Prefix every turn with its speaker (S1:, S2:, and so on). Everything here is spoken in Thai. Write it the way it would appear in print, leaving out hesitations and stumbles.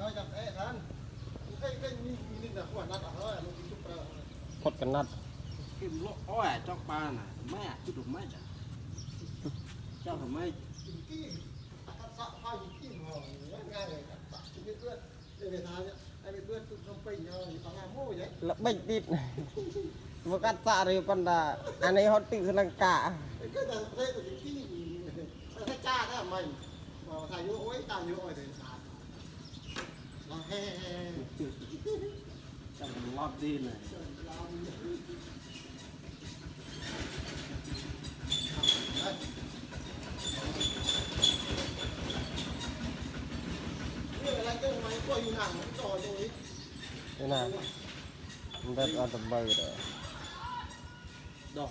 S1: อยจับเอ๊ะท่านcáiมีนี่นะขวดนัดอ่ะเฮ้ยมันกินทุกเปล่า
S2: พดกันนัด
S3: กินลูกอ้อยจอกปลาน่ะแม่จุดถูกไหมจ้ะเจ้าทำไม
S1: กินกี้ตัดสะพายกี้หอง่ายเลยตัดกินเพื่อนเดี๋ยวทานเนี่ยไอ้เพื่อนตุ้มทำไปเนาะอยู่ฝั่งอาโม่ยัย
S2: แล้วไม่ติดบกัดสะเรียปันดาอันนี้ฮอตติสลังกา
S1: ก็จะเล่นแต่กี้ถ้าจ้าได้ไหมมาถ่ายยูโอ้ยตายยูโอ้ยเดินทางมาเฮ้
S3: เจ้ามันรอบดีเลย
S1: นี่อะไรก็ทำไมก็อยู่ห่างจอตรงนี้
S2: นี่นะมันได้อันตรายเลย
S3: ดอก